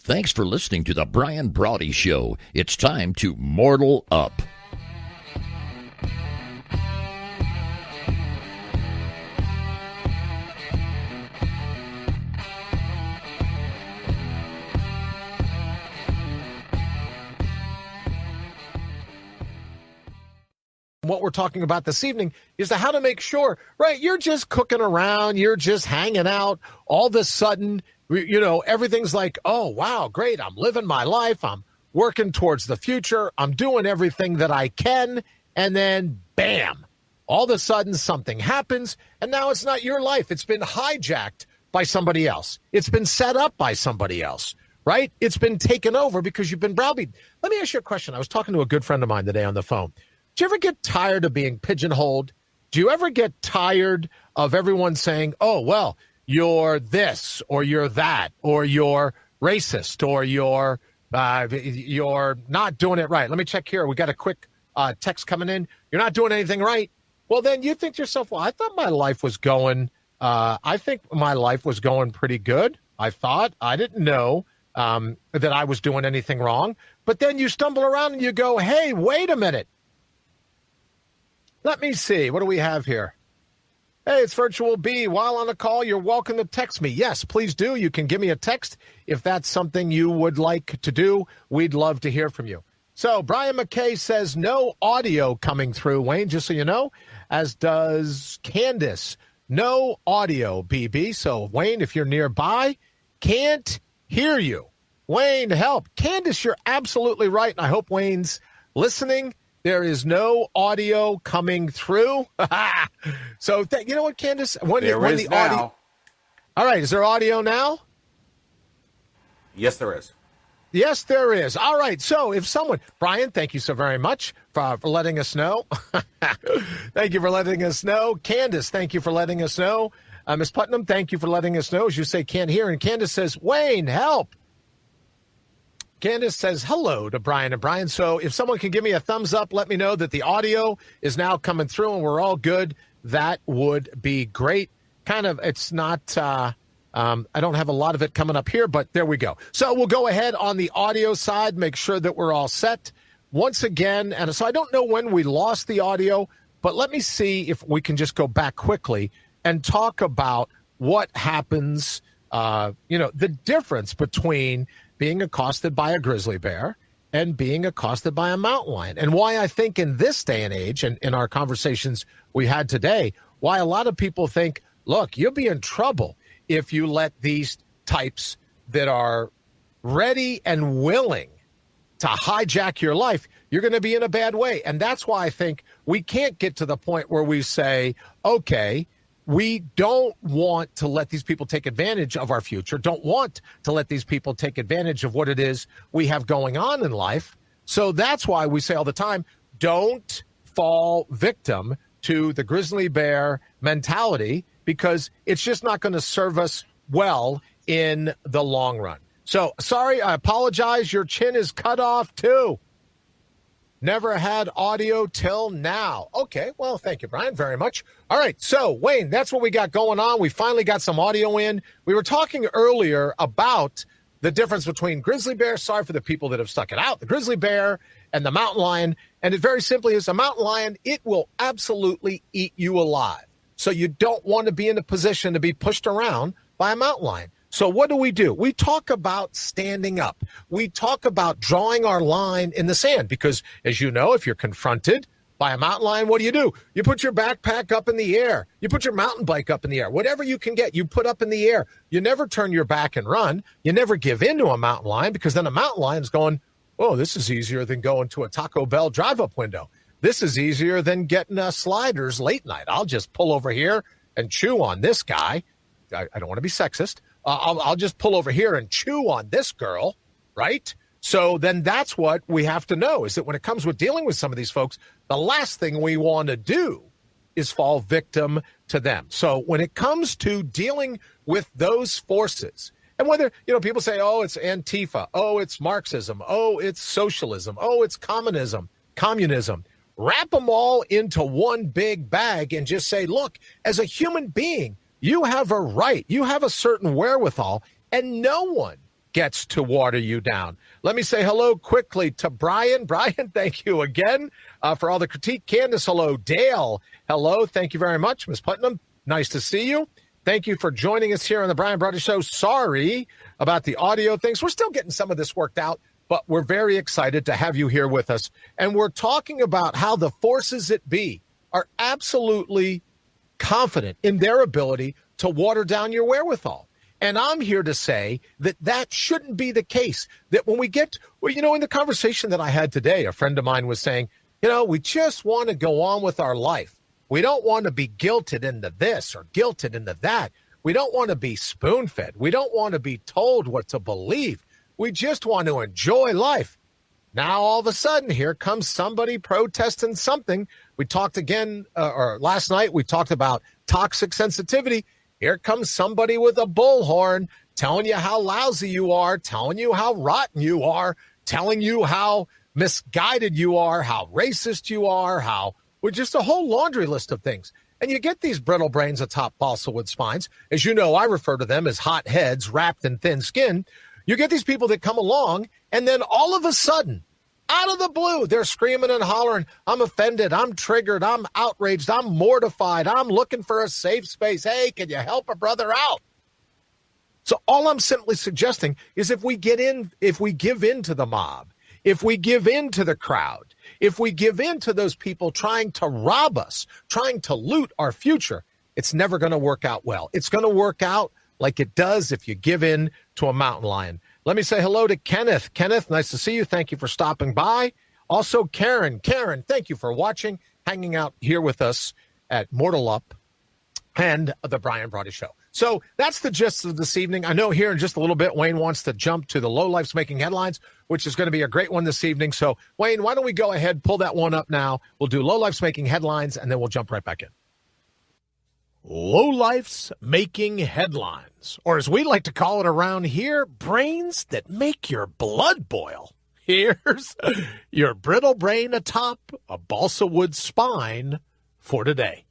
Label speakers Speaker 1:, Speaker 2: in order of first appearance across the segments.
Speaker 1: Thanks for listening to the Brian Brawdy Show. It's time to mortal up.
Speaker 2: What we're talking about this evening is how to make sure, right, you're just cooking around, you're just hanging out, all of a sudden, you know, everything's like, oh, wow, great, I'm living my life, I'm working towards the future, I'm doing everything that I can, and then, bam, all of a sudden something happens, and now it's not your life. It's been hijacked by somebody else. It's been set up by somebody else, right? It's been taken over because you've been browbeaten. Let me ask you a question. I was talking to a good friend of mine today on the phone. Do you ever get tired of being pigeonholed? Do you ever get tired of everyone saying, oh, well, you're this or you're that or you're racist or you're not doing it right? Let me check here. We got a quick text coming in. You're not doing anything right. Well, then you think to yourself, well, I thought my life was going pretty good. I didn't know that I was doing anything wrong. But then you stumble around and you go, hey, wait a minute. Let me see. What do we have here? Hey, it's Virtual B. While on the call, you're welcome to text me. Yes, please do. You can give me a text if that's something you would like to do. We'd love to hear from you. So Brian McKay says no audio coming through, Wayne, just so you know, as does Candace. No audio, BB. So, Wayne, if you're nearby, can't hear you. Wayne, help. Candace, you're absolutely right, and I hope Wayne's listening. There is no audio coming through. So, you know what, Candace? When the audio. All right, is there audio now?
Speaker 3: Yes, there is.
Speaker 2: Yes, there is. All right, so if someone, Brian, thank you so very much for letting us know. Thank you for letting us know. Candace, thank you for letting us know. Ms. Putnam, thank you for letting us know. As you say, can't hear. And Candace says, Wayne, help. Candace says hello to Brian and Brian. So if someone can give me a thumbs up, let me know that the audio is now coming through and we're all good. That would be great. It's not, I don't have a lot of it coming up here, but there we go. So we'll go ahead on the audio side, make sure that we're all set. Once again, and so I don't know when we lost the audio, but let me see if we can just go back quickly and talk about what happens, the difference between being accosted by a grizzly bear and being accosted by a mountain lion. And why I think in this day and age, and in our conversations we had today, why a lot of people think, look, you'll be in trouble if you let these types that are ready and willing to hijack your life, you're going to be in a bad way. And that's why I think we can't get to the point where we say, okay, we don't want to let these people take advantage of our future, don't want to let these people take advantage of what it is we have going on in life. So that's why we say all the time, don't fall victim to the grizzly bear mentality, because it's just not going to serve us well in the long run. So, sorry, I apologize. Your chin is cut off, too. Never had audio till now. Okay, well, thank you, Brian, very much. All right, so, Wayne, that's what we got going on. We finally got some audio in. We were talking earlier about the difference between grizzly bear, sorry for the people that have stuck it out, the grizzly bear and the mountain lion. And it very simply is a mountain lion, it will absolutely eat you alive. So you don't want to be in a position to be pushed around by a mountain lion. So what do? We talk about standing up. We talk about drawing our line in the sand because, as you know, if you're confronted by a mountain lion, what do? You put your backpack up in the air. You put your mountain bike up in the air. Whatever you can get, you put up in the air. You never turn your back and run. You never give in to a mountain lion because then a mountain lion's going, oh, this is easier than going to a Taco Bell drive-up window. This is easier than getting sliders late night. I'll just pull over here and chew on this guy. I don't want to be sexist. I'll just pull over here and chew on this girl, right? So then that's what we have to know, is that when it comes with dealing with some of these folks, the last thing we want to do is fall victim to them. So when it comes to dealing with those forces, and whether, people say, oh, it's Antifa, oh, it's Marxism, oh, it's socialism, oh, it's communism, wrap them all into one big bag and just say, look, as a human being, you have a right, you have a certain wherewithal, and no one gets to water you down. Let me say hello quickly to Brian. Brian, thank you again for all the critique. Candace, hello. Dale, hello. Thank you very much. Ms. Putnam, nice to see you. Thank you for joining us here on the Brian Brawdy Show. Sorry about the audio things. We're still getting some of this worked out, but we're very excited to have you here with us. And we're talking about how the forces that be are absolutely confident in their ability to water down your wherewithal. And I'm here to say that that shouldn't be the case. That when we get, well, in the conversation that I had today, a friend of mine was saying, we just want to go on with our life. We don't want to be guilted into this or guilted into that. We don't want to be spoon-fed. We don't want to be told what to believe. We just want to enjoy life. Now, all of a sudden, here comes somebody protesting something. We talked again, or last night, we talked about toxic sensitivity. Here comes somebody with a bullhorn telling you how lousy you are, telling you how rotten you are, telling you how misguided you are, how racist you are, with just a whole laundry list of things. And you get these brittle brains atop balsa wood spines. As you know, I refer to them as hot heads wrapped in thin skin. You get these people that come along, and then all of a sudden, out of the blue, they're screaming and hollering, I'm offended, I'm triggered, I'm outraged, I'm mortified, I'm looking for a safe space. Hey, can you help a brother out? So all I'm simply suggesting is if we give in to the mob, if we give in to the crowd, if we give in to those people trying to rob us, trying to loot our future, it's never going to work out well. It's going to work out like it does if you give in to a mountain lion. Let me say hello to Kenneth. Kenneth, nice to see you. Thank you for stopping by. Also, Karen. Karen, thank you for watching, hanging out here with us at Mortal Up and the Brian Brawdy Show. So that's the gist of this evening. I know here in just a little bit, Wayne wants to jump to the lowlifes making headlines, which is going to be a great one this evening. So, Wayne, why don't we go ahead, pull that one up now. We'll do lowlifes making headlines, and then we'll jump right back in. Lowlifes making headlines, or as we like to call it around here, brains that make your blood boil. Here's your brittle brain atop a balsa wood spine for today.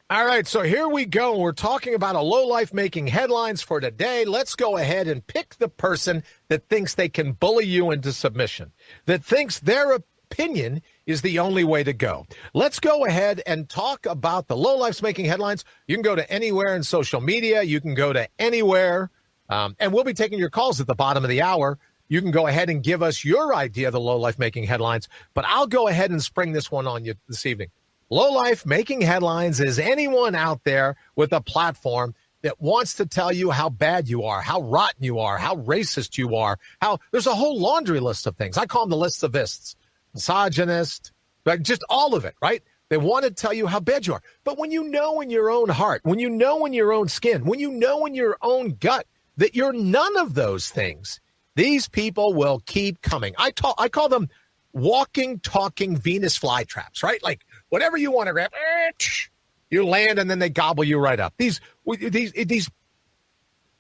Speaker 2: All right, so here we go. We're talking about a lowlife making headlines for today. Let's go ahead and pick the person that thinks they can bully you into submission, that thinks their opinion is the only way to go. Let's go ahead and talk about the lowlifes making headlines. You can go to anywhere in social media. You can go to anywhere, and we'll be taking your calls at the bottom of the hour. You can go ahead and give us your idea of the lowlife making headlines, but I'll go ahead and spring this one on you this evening. Lowlife making headlines is anyone out there with a platform that wants to tell you how bad you are, how rotten you are, how racist you are, how there's a whole laundry list of things. I call them the list of ists. Misogynist, like just all of it, right? They want to tell you how bad you are. But when you know in your own heart, when you know in your own skin, when you know in your own gut that you're none of those things, these people will keep coming. I call them walking, talking Venus flytraps, right? Like whatever you want to grab, you land and then they gobble you right up. These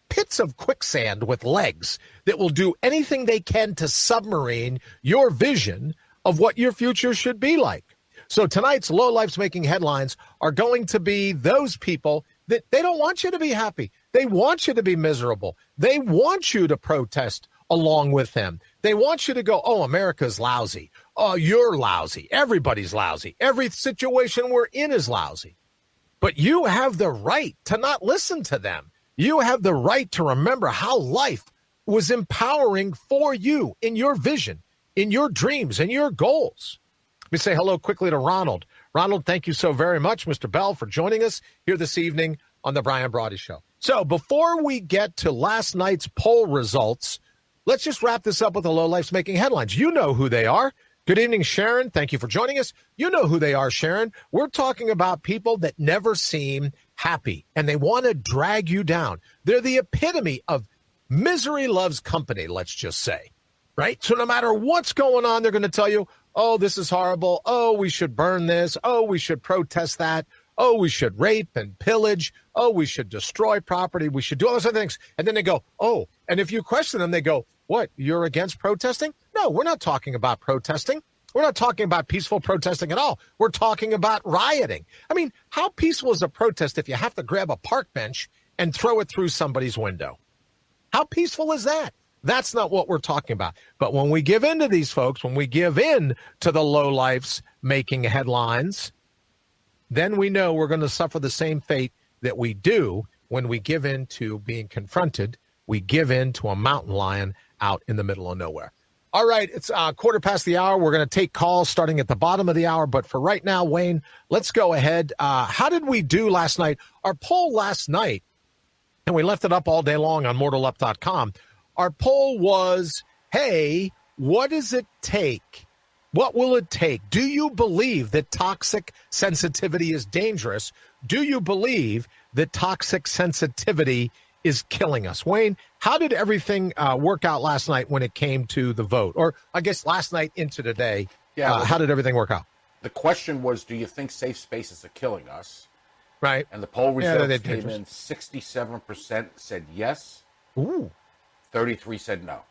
Speaker 2: pits of quicksand with legs that will do anything they can to submarine your vision of what your future should be like. So tonight's lowlifes making headlines are going to be those people that they don't want you to be happy. They want you to be miserable. They want you to protest along with them. They want you to go, oh, America's lousy. Oh, you're lousy. Everybody's lousy. Every situation we're in is lousy. But you have the right to not listen to them. You have the right to remember how life was empowering for you in your vision, in your dreams, and your goals. Let me say hello quickly to Ronald. Ronald, thank you so very much, Mr. Bell, for joining us here this evening on the Brian Brawdy Show. So before we get to last night's poll results, let's just wrap this up with the lowlifes making headlines. You know who they are. Good evening, Sharon. Thank you for joining us. You know who they are, Sharon. We're talking about people that never seem happy, and they want to drag you down. They're the epitome of misery loves company, let's just say, right? So no matter what's going on, they're going to tell you, oh, this is horrible. Oh, we should burn this. Oh, we should protest that. Oh, we should rape and pillage. Oh, we should destroy property. We should do all those other things. And then they go, oh, and if you question them, they go, what, you're against protesting? No, we're not talking about protesting. We're not talking about peaceful protesting at all. We're talking about rioting. I mean, how peaceful is a protest if you have to grab a park bench and throw it through somebody's window? How peaceful is that? That's not what we're talking about. But when we give in to these folks, when we give in to the lowlifes making headlines, then we know we're going to suffer the same fate that we do when we give in to being confronted. We give in to a mountain lion out in the middle of nowhere. All right, it's 1:15. We're going to take calls starting at the bottom of the hour. But for right now, Wayne, let's go ahead. How did we do last night? Our poll last night, and we left it up all day long on mortalup.com. Our poll was, hey, what does it take? What will it take? Do you believe that toxic sensitivity is dangerous? Do you believe that toxic sensitivity is killing us? Wayne, how did everything work out last night when it came to the vote? Or I guess last night into today, how did everything work out?
Speaker 3: The question was, do you think safe spaces are killing us?
Speaker 2: Right.
Speaker 3: And the poll results came in, 67% said yes.
Speaker 2: Ooh.
Speaker 3: 33 said no.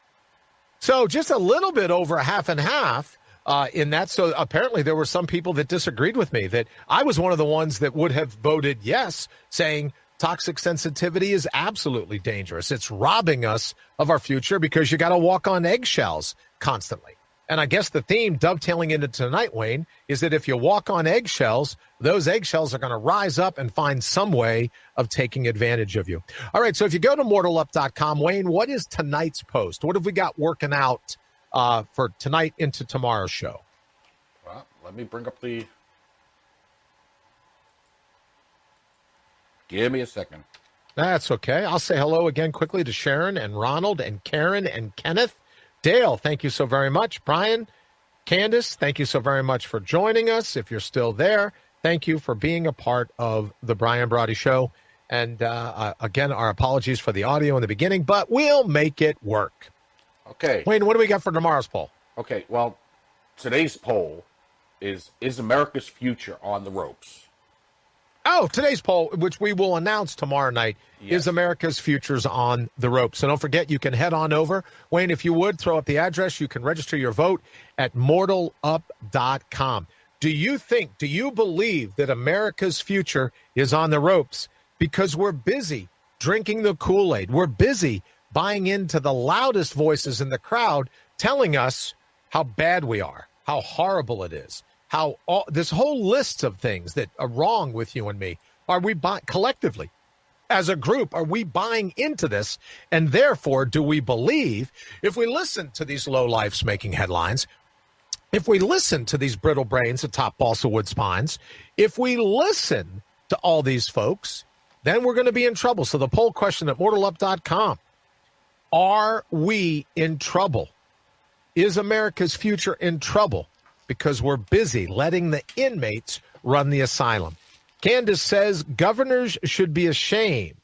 Speaker 2: So just a little bit over half and half in that. So apparently there were some people that disagreed with me, that I was one of the ones that would have voted yes, saying toxic sensitivity is absolutely dangerous. It's robbing us of our future because you got to walk on eggshells constantly. And I guess the theme dovetailing into tonight, Wayne, is that if you walk on eggshells, those eggshells are going to rise up and find some way of taking advantage of you. All right, so if you go to mortalup.com, Wayne, what is tonight's post? What have we got working out for tonight into tomorrow's show?
Speaker 3: Well, let me bring up the... Give me a second.
Speaker 2: That's okay. I'll say hello again quickly to Sharon and Ronald and Karen and Kenneth. Dale, thank you so very much. Brian, Candace, thank you so very much for joining us. If you're still there, thank you for being a part of the Brian Brawdy Show. And again, our apologies for the audio in the beginning, but we'll make it work.
Speaker 3: Okay.
Speaker 2: Wayne, what do we got for tomorrow's poll?
Speaker 3: Okay, well, today's poll is America's future on the ropes?
Speaker 2: Oh, today's poll, which we will announce tomorrow night, is America's Futures on the Ropes. So don't forget, you can head on over. Wayne, if you would, throw up the address. You can register your vote at mortalup.com. Do you believe that America's future is on the ropes? Because we're busy drinking the Kool-Aid. We're busy buying into the loudest voices in the crowd telling us how bad we are, how horrible it is. How this whole list of things that are wrong with you and me, are we collectively, as a group, are we buying into this? And therefore, do we believe, if we listen to these lowlifes making headlines, if we listen to these brittle brains atop balsa wood spines, if we listen to all these folks, then we're going to be in trouble. So the poll question at mortalup.com, are we in trouble? Is America's future in trouble? Because we're busy letting the inmates run the asylum. Candace says governors should be ashamed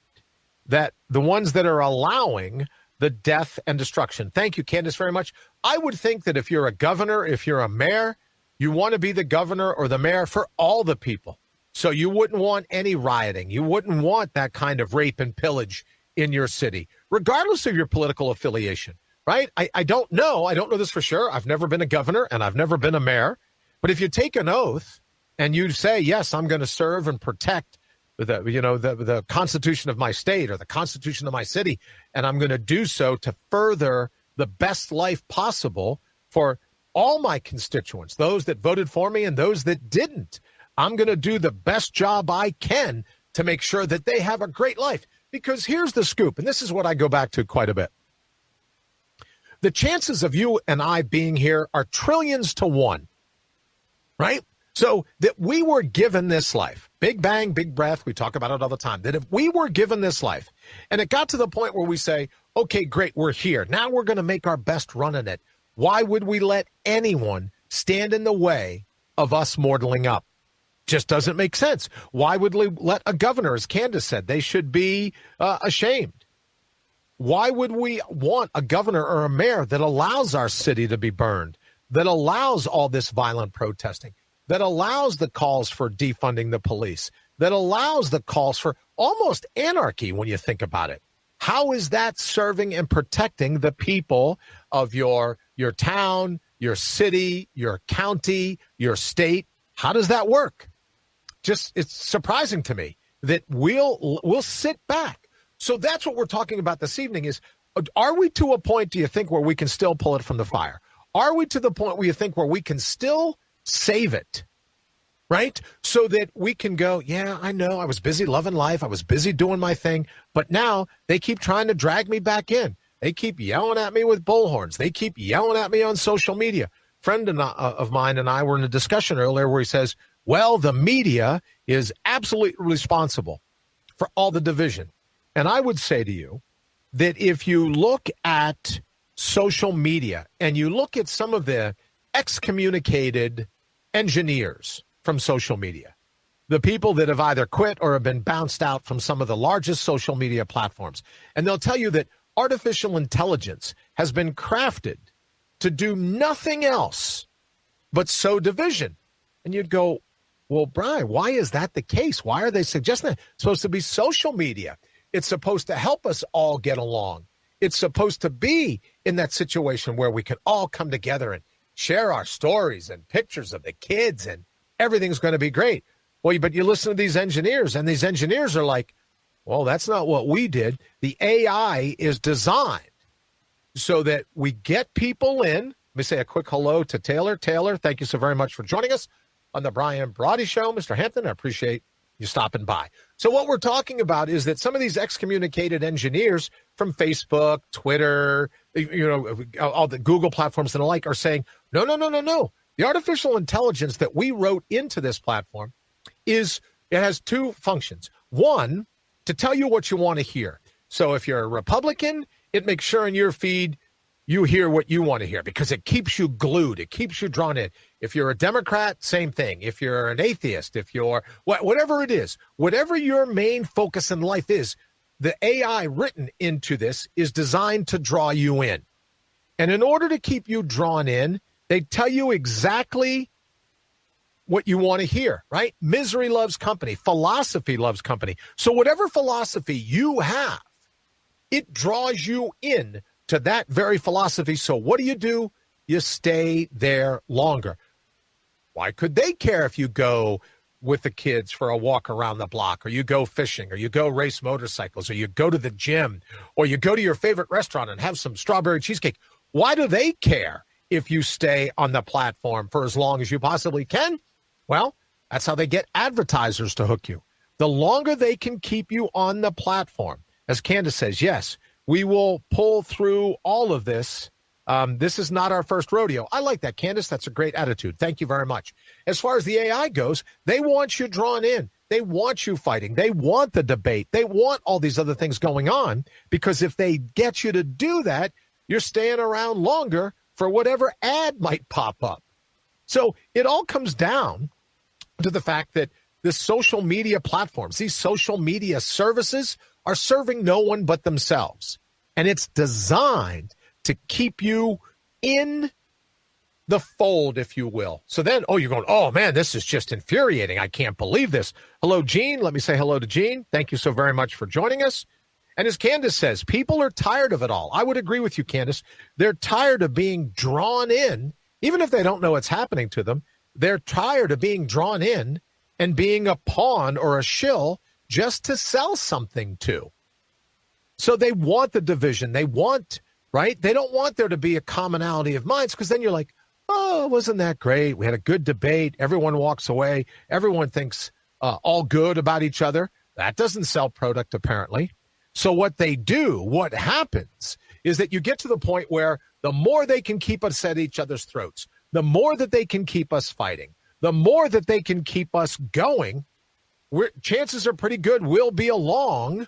Speaker 2: that the ones that are allowing the death and destruction. Thank you, Candace, very much. I would think that if you're a governor, if you're a mayor, you want to be the governor or the mayor for all the people. So you wouldn't want any rioting. You wouldn't want that kind of rape and pillage in your city, regardless of your political affiliation. Right? I don't know. I don't know this for sure. I've never been a governor and I've never been a mayor. But if you take an oath and you say, yes, I'm going to serve and protect the Constitution of my state or the Constitution of my city, and I'm going to do so to further the best life possible for all my constituents, those that voted for me and those that didn't. I'm going to do the best job I can to make sure that they have a great life. Because here's the scoop, and this is what I go back to quite a bit. The chances of you and I being here are trillions to one, right? So that we were given this life, big bang, big breath, we talk about it all the time, that if we were given this life and it got to the point where we say, okay, great, we're here. Now we're going to make our best run in it. Why would we let anyone stand in the way of us mortaling up? Just doesn't make sense. Why would we let a governor, as Candace said, they should be ashamed? Why would we want a governor or a mayor that allows our city to be burned, that allows all this violent protesting, that allows the calls for defunding the police, that allows the calls for almost anarchy when you think about it? How is that serving and protecting the people of your town, your city, your county, your state? How does that work? It's surprising to me that we'll sit back. So that's what we're talking about this evening is, Are we to a point, do you think, where we can still pull it from the fire? Are we to the point where you think where we can still save it, right? So that we can go, yeah, I know I was busy loving life. I was busy doing my thing. But now they keep trying to drag me back in. They keep yelling at me with bullhorns. They keep yelling at me on social media. Friend of mine and I were in a discussion earlier where he says, well, the media is absolutely responsible for all the division. And I would say to you that if you look at social media and you look at some of the excommunicated engineers from social media, the people that have either quit or have been bounced out from some of the largest social media platforms, and they'll tell you that artificial intelligence has been crafted to do nothing else but sow division. And you'd go, well, Brian, why is that the case? Why are they suggesting that? It's supposed to be social media. It's supposed to help us all get along. It's supposed to be in that situation where we can all come together and share our stories and pictures of the kids and everything's going to be great. Well, but you listen to these engineers, and these engineers are like, well, that's not what we did. The AI is designed so that we get people in. Let me say a quick hello to Taylor. Taylor, thank you so very much for joining us on the Brian Brawdy Show. Mr. Hampton, I appreciate you stopping by. So what we're talking about is that some of these excommunicated engineers from Facebook, Twitter, all the Google platforms and the like are saying, no. The artificial intelligence that we wrote into this platform it has two functions. One, to tell you what you want to hear. So if you're a Republican, it makes sure in your feed you hear what you want to hear because it keeps you glued. It keeps you drawn in. If you're a Democrat, same thing. If you're an atheist, if you're whatever it is, whatever your main focus in life is, the AI written into this is designed to draw you in. And in order to keep you drawn in, they tell you exactly what you want to hear, right? Misery loves company. Philosophy loves company. So whatever philosophy you have, it draws you in to that very philosophy. So what do? You stay there longer. Why could they care if you go with the kids for a walk around the block, or you go fishing, or you go race motorcycles, or you go to the gym, or you go to your favorite restaurant and have some strawberry cheesecake? Why do they care if you stay on the platform for as long as you possibly can? Well, that's how they get advertisers to hook you. The longer they can keep you on the platform, as Candace says, yes, we will pull through all of this. This is not our first rodeo. I like that, Candace. That's a great attitude. Thank you very much. As far as the AI goes, they want you drawn in. They want you fighting. They want the debate. They want all these other things going on, because if they get you to do that, you're staying around longer for whatever ad might pop up. So it all comes down to the fact that the social media platforms, these social media services, are serving no one but themselves. And it's designed to keep you in the fold, if you will. So then, you're going, oh, man, this is just infuriating. I can't believe this. Hello, Gene. Let me say hello to Gene. Thank you so very much for joining us. And as Candace says, people are tired of it all. I would agree with you, Candace. They're tired of being drawn in, even if they don't know what's happening to them. They're tired of being drawn in and being a pawn or a shill just to sell something to. So they want the division. They want, right? They don't want there to be a commonality of minds, because then you're like, oh, wasn't that great? We had a good debate. Everyone walks away. Everyone thinks all good about each other. That doesn't sell product, apparently. So what they do, what happens, is that you get to the point where the more they can keep us at each other's throats, the more that they can keep us fighting, the more that they can keep us going, chances are pretty good we'll be along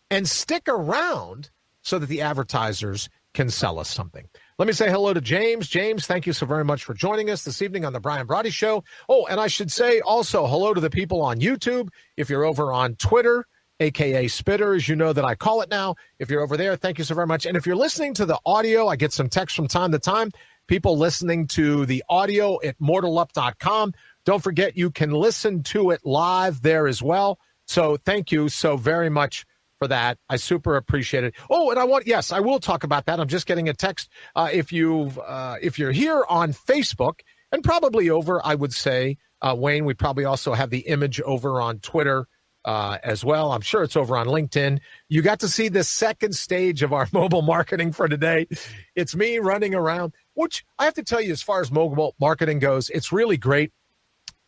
Speaker 2: and stick around so that the advertisers can sell us something. Let me say hello to James. James, thank you so very much for joining us this evening on the Brian Brawdy Show. Oh, and I should say also hello to the people on YouTube. If you're over on Twitter, a.k.a. Spitter, as you know that I call it now. If you're over there, thank you so very much. And if you're listening to the audio, I get some texts from time to time, people listening to the audio at mortalup.com. Don't forget, you can listen to it live there as well. So thank you so very much for that. I super appreciate it. Oh, and I will talk about that. I'm just getting a text. If you're here on Facebook, and probably over, I would say, Wayne, we probably also have the image over on Twitter as well. I'm sure it's over on LinkedIn. You got to see the second stage of our mobile marketing for today. It's me running around, which I have to tell you, as far as mobile marketing goes, it's really great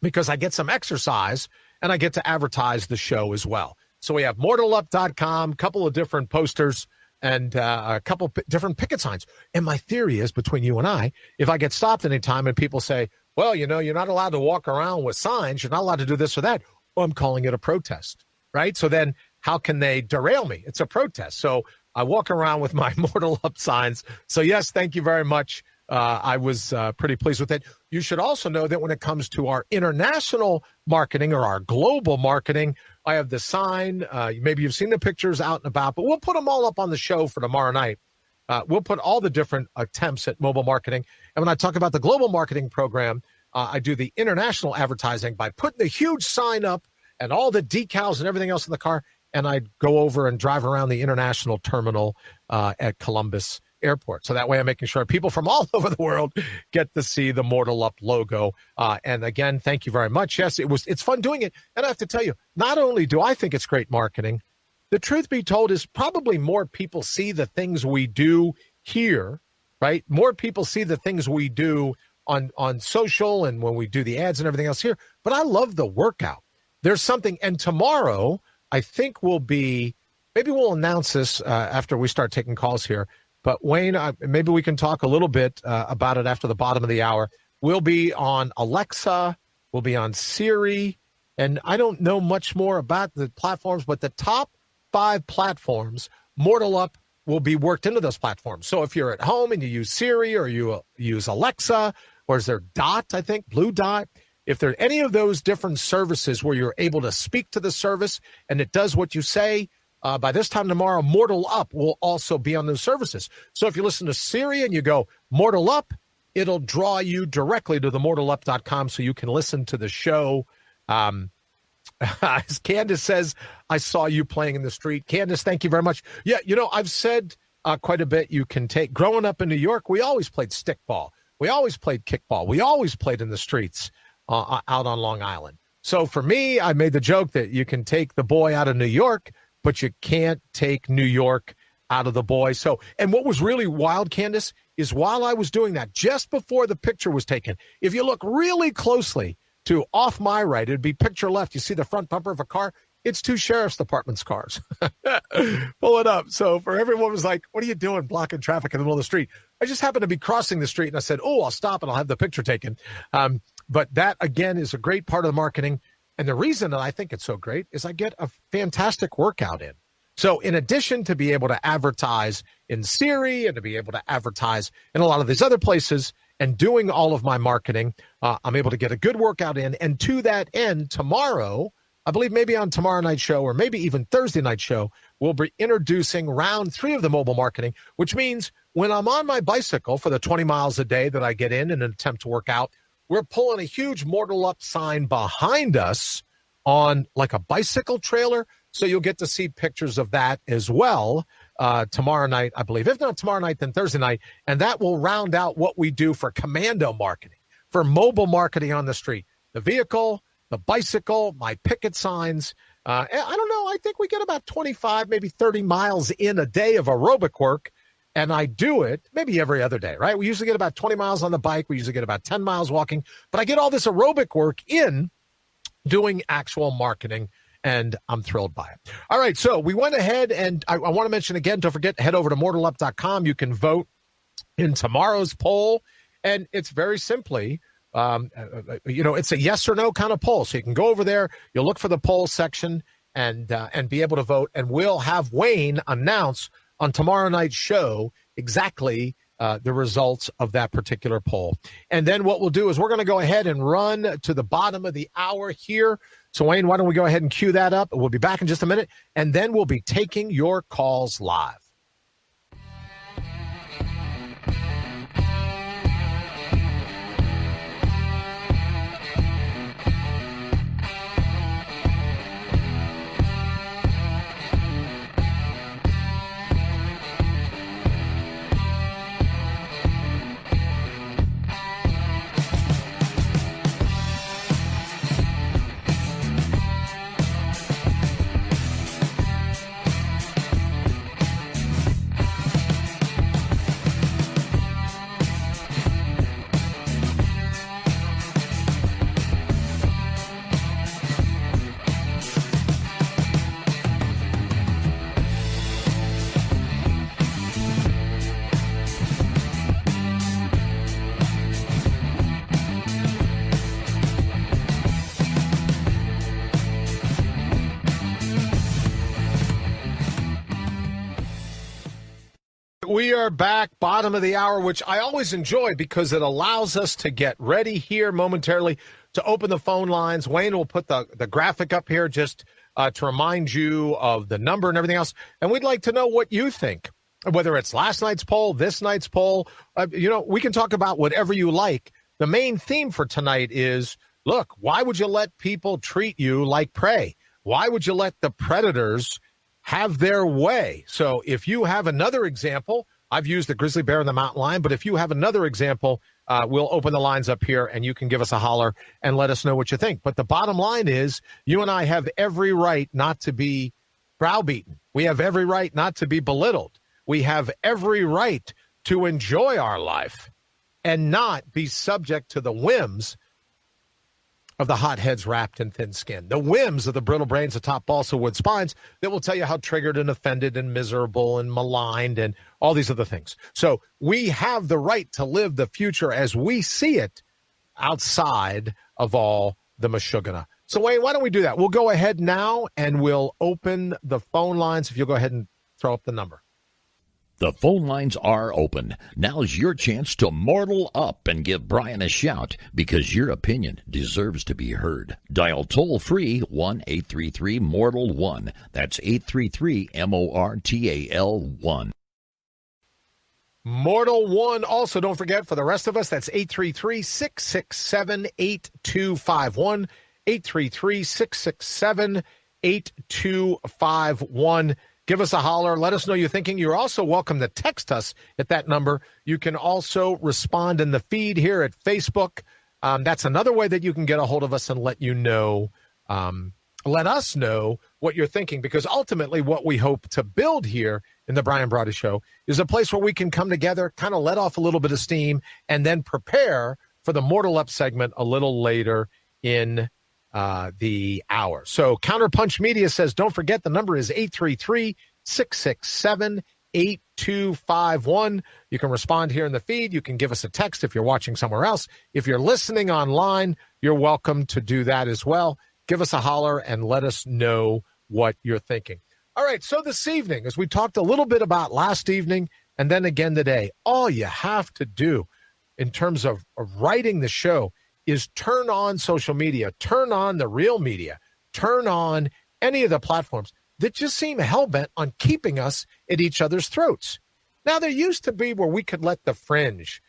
Speaker 2: because I get some exercise and I get to advertise the show as well. So we have mortalup.com, a couple of different posters, and a couple different picket signs. And my theory is, between you and I, if I get stopped anytime and people say, well, you know, you're not allowed to walk around with signs, you're not allowed to do this or that, well, I'm calling it a protest, right? So then how can they derail me? It's a protest. So I walk around with my Mortal Up signs. So yes, thank you very much. I was pretty pleased with it. You should also know that when it comes to our international marketing or our global marketing, I have the sign. Maybe you've seen the pictures out and about, but we'll put them all up on the show for tomorrow night. We'll put all the different attempts at mobile marketing. And when I talk about the global marketing program, I do the international advertising by putting the huge sign up and all the decals and everything else in the car. And I go over and drive around the international terminal at Columbus Airport. So that way I'm making sure people from all over the world get to see the Mortal Up logo. And again, thank you very much. Yes, it's fun doing it. And I have to tell you, not only do I think it's great marketing, the truth be told is probably more people see the things we do here, right? More people see the things we do on social and when we do the ads and everything else here. But I love the workout. There's something, and tomorrow I think maybe we'll announce this after we start taking calls here. But Wayne, maybe we can talk a little bit about it after the bottom of the hour. We'll be on Alexa, we'll be on Siri, and I don't know much more about the platforms, but the top 5 platforms, Mortal Up will be worked into those platforms. So if you're at home and you use Siri or you use Alexa, or is there Dot, I think, Blue Dot, if there are any of those different services where you're able to speak to the service and it does what you say, by this time tomorrow, Mortal Up will also be on those services. So if you listen to Siri and you go Mortal Up, it'll draw you directly to the mortalup.com so you can listen to the show. As Candace says, I saw you playing in the street. Candace, thank you very much. Yeah, you know, I've said quite a bit you can take. Growing up in New York, we always played stickball. We always played kickball. We always played in the streets out on Long Island. So for me, I made the joke that you can take the boy out of New York, but you can't take New York out of the boy. So, and what was really wild, Candace, is while I was doing that, just before the picture was taken, if you look really closely to off my right, it'd be picture left. You see the front bumper of a car? It's 2 sheriff's department's cars. Pull it up. So for everyone was like, what are you doing blocking traffic in the middle of the street? I just happened to be crossing the street and I said, I'll stop and I'll have the picture taken. But that, again, is a great part of the marketing. And the reason that I think it's so great is I get a fantastic workout in. So in addition to be able to advertise in Siri and to be able to advertise in a lot of these other places and doing all of my marketing, I'm able to get a good workout in. And to that end, tomorrow, I believe maybe on tomorrow night's show or maybe even Thursday night show, we'll be introducing round 3 of the mobile marketing, which means when I'm on my bicycle for the 20 miles a day that I get in an attempt to work out, we're pulling a huge Mortal Up sign behind us on like a bicycle trailer. So you'll get to see pictures of that as well tomorrow night, I believe. If not tomorrow night, then Thursday night. And that will round out what we do for commando marketing, for mobile marketing on the street. The vehicle, the bicycle, my picket signs. I don't know. I think we get about 25, maybe 30 miles in a day of aerobic work. And I do it maybe every other day, right? We usually get about 20 miles on the bike. We usually get about 10 miles walking. But I get all this aerobic work in doing actual marketing, and I'm thrilled by it. All right, so we went ahead, and I want to mention again, don't forget, head over to mortalup.com. You can vote in tomorrow's poll, and it's very simply, it's a yes or no kind of poll. So you can go over there, you'll look for the poll section, and be able to vote, and we'll have Wayne announce on tomorrow night's show exactly the results of that particular poll. And then what we'll do is we're going to go ahead and run to the bottom of the hour here. So, Wayne, why don't we go ahead and cue that up? We'll be back in just a minute, and then we'll be taking your calls live. are back, bottom of the hour, which I always enjoy because it allows us to get ready here momentarily to open the phone lines. Wayne will put the graphic up here just to remind you of the number and everything else. And we'd like to know what you think, whether it's last night's poll, this night's poll. We can talk about whatever you like. The main theme for tonight is, look, why would you let people treat you like prey? Why would you let the predators have their way? So if you have another example, I've used the grizzly bear and the mountain lion, but if you have another example, we'll open the lines up here and you can give us a holler and let us know what you think. But the bottom line is, you and I have every right not to be browbeaten. We have every right not to be belittled. We have every right to enjoy our life and not be subject to the whims of the hotheads wrapped in thin skin, the whims of the brittle brains atop balsa wood spines that will tell you how triggered and offended and miserable and maligned and all these other things. So we have the right to live the future as we see it outside of all the mashugana. So Wayne, why don't we do that? We'll go ahead now and we'll open the phone lines. If you'll go ahead and throw up the number.
Speaker 1: The phone lines are open. Now's your chance to mortal up and give Brian a shout because your opinion deserves to be heard. Dial toll-free 1-833-MORTAL-1. That's 833-MORTAL-1.
Speaker 2: Mortal One. Also, don't forget, for the rest of us, that's 833-667-8251. 833-667-8251. Give us a holler. Let us know you're thinking. You're also welcome to text us at that number. You can also respond in the feed here at Facebook. That's another way that you can get a hold of us and let us know what you're thinking, because ultimately what we hope to build here in the Brian Brawdy Show is a place where we can come together, kind of let off a little bit of steam, and then prepare for the Mortal Up segment a little later in the hour. So Counterpunch Media says, don't forget the number is 833-667-8251. You can respond here in the feed. You can give us a text if you're watching somewhere else. If you're listening online, you're welcome to do that as well. Give us a holler and let us know what you're thinking. All right, so this evening, as we talked a little bit about last evening and then again today, all you have to do in terms of writing the show is turn on social media, turn on the real media, turn on any of the platforms that just seem hell-bent on keeping us at each other's throats. Now, there used to be where we could let the fringe,